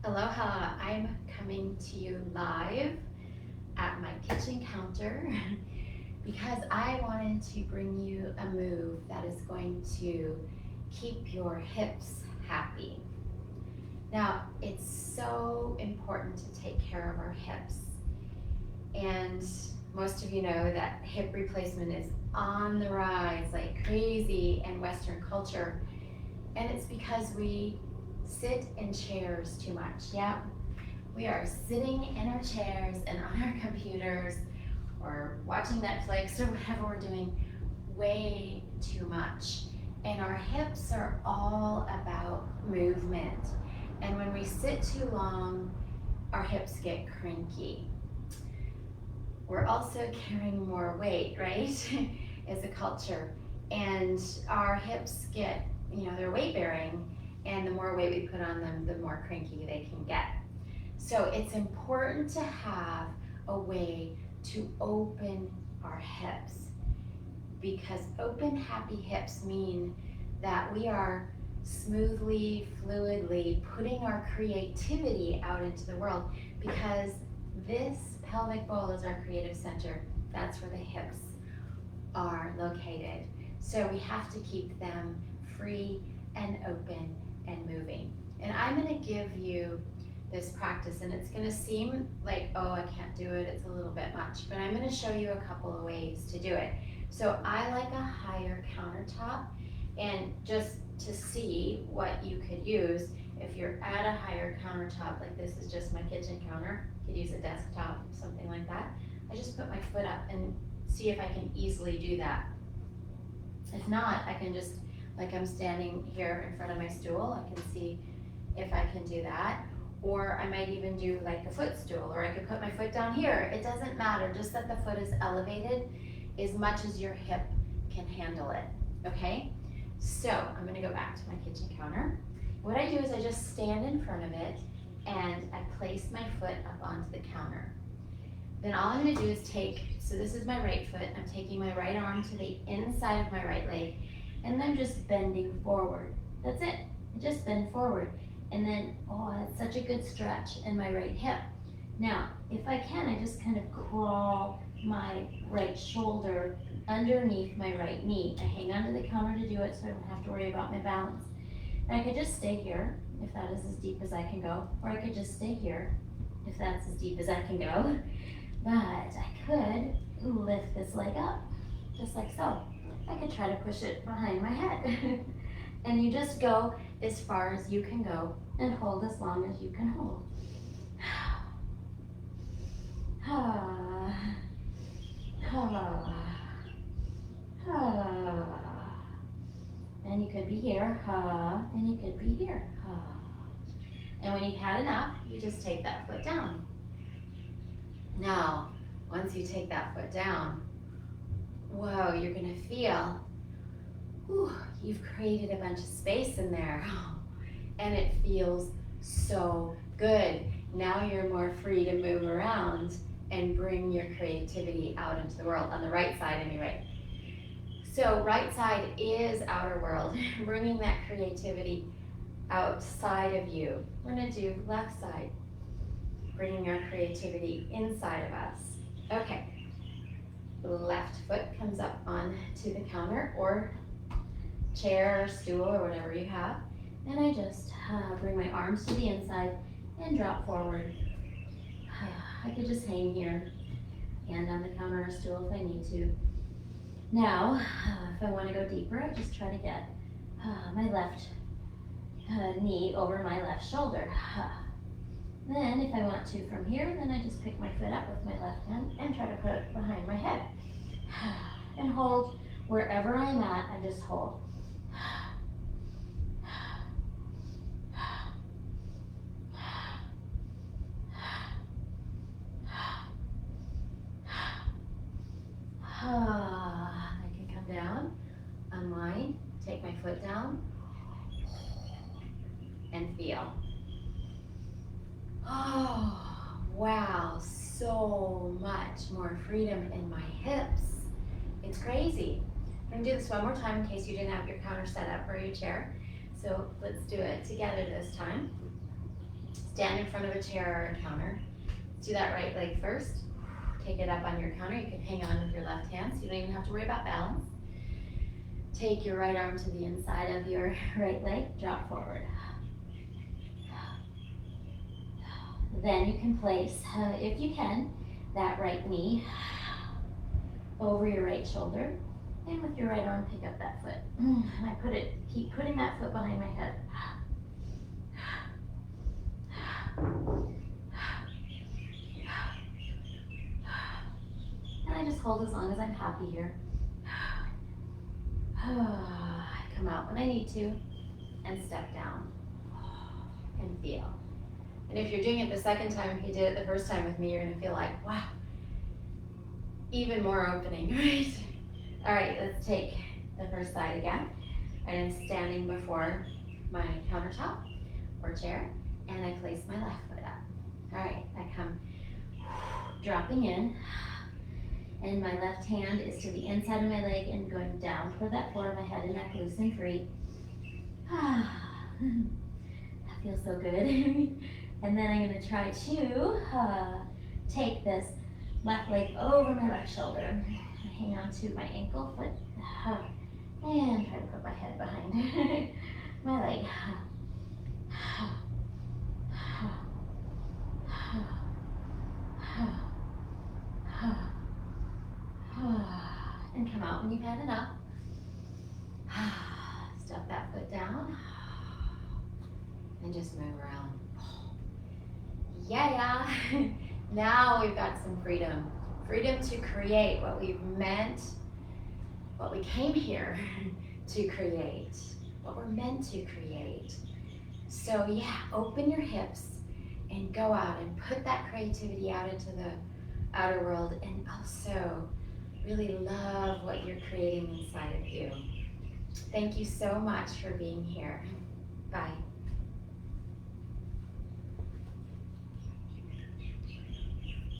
Aloha, I'm coming to you live at my kitchen counter because I wanted to bring you a move that is going to keep your hips happy. Now, it's so important to take care of our hips. And most of you know that hip replacement is on the rise like crazy in Western culture. And it's because we sit in chairs too much. Yeah, we are sitting in our chairs and on our computers or watching Netflix or whatever we're doing way too much. And our hips are all about movement. And when we sit too long, our hips get cranky. We're also carrying more weight, right? As a culture. And our hips get, they're weight bearing, and the more weight we put on them, the more cranky they can get. So it's important to have a way to open our hips, because open, happy hips mean that we are smoothly, fluidly putting our creativity out into the world, because this pelvic bowl is our creative center. That's where the hips are located. So we have to keep them free and open and moving. And I'm going to give you this practice, and it's going to seem like, oh, I can't do it, it's a little bit much, but I'm going to show you a couple of ways to do it. So I like a higher countertop, and just to see what you could use, if you're at a higher countertop, like this is just my kitchen counter, you could use a desktop, something like that. I just put my foot up and see if I can easily do that. If not, I can just, like I'm standing here in front of my stool, I can see if I can do that. Or I might even do like a footstool, or I could put my foot down here. It doesn't matter, just that the foot is elevated as much as your hip can handle it, okay? So I'm gonna go back to my kitchen counter. What I do is I just stand in front of it and I place my foot up onto the counter. Then all I'm gonna do is so this is my right foot, I'm taking my right arm to the inside of my right leg, and I'm just bending forward. That's it, I just bend forward. And then, oh, that's such a good stretch in my right hip. Now, if I can, I just kind of crawl my right shoulder underneath my right knee. I hang onto the counter to do it so I don't have to worry about my balance. And I could just stay here, if that is as deep as I can go, or I could just stay here, if that's as deep as I can go. But I could lift this leg up, just like so. I could try to push it behind my head. And you just go as far as you can go and hold as long as you can hold. And you could be here, and you could be here. And when you've had enough, you just take that foot down. Now, once you take that foot down, whoa, you're gonna feel, you've created a bunch of space in there. And it feels so good. Now you're more free to move around and bring your creativity out into the world, on the right side anyway. So right side is outer world, bringing that creativity outside of you. We're gonna do left side, bringing our creativity inside of us. Okay, left foot comes up onto the counter or chair or stool or whatever you have. And I just bring my arms to the inside and drop forward. I could just hang here, hand on the counter or stool if I need to. Now, if I want to go deeper, I just try to get my left knee over my left shoulder. Then if I want to from here, then I just pick my foot up with my left hand and try to put it behind my head. And hold wherever I'm at, I just hold. I can come down, unwind, take my foot down, and feel. Oh, wow, so much more freedom in my hips. It's crazy. I'm gonna do this one more time in case you didn't have your counter set up or your chair. So let's do it together this time. stand in front of a chair or a counter. Let's do that right leg first. Take it up on your counter. You can hang on with your left hand, so you don't even have to worry about balance. Take your right arm to the inside of your right leg, drop forward. Then you can place, if you can, that right knee over your right shoulder, and with your right arm, pick up that foot. And I keep putting that foot behind my head. And I just hold as long as I'm happy here. I come out when I need to and step down and feel. And if you're doing it the second time, if you did it the first time with me, you're gonna feel like, wow, even more opening, right? All right, let's take the first side again. I am standing before my countertop or chair, and I place my left foot up. All right, I come dropping in, and my left hand is to the inside of my leg and going down toward that floor, my head and neck loose and free. That feels so good. And then I'm gonna try to take this left leg over my left shoulder. Hang on to my ankle, foot, and try to put my head behind my leg. And come out when you've had enough. Step that foot down and just move around. Yeah. Now we've got some freedom. Freedom to create what we've meant, what we came here to create, what we're meant to create. So yeah, open your hips and go out and put that creativity out into the outer world, and also really love what you're creating inside of you. Thank you so much for being here. Bye.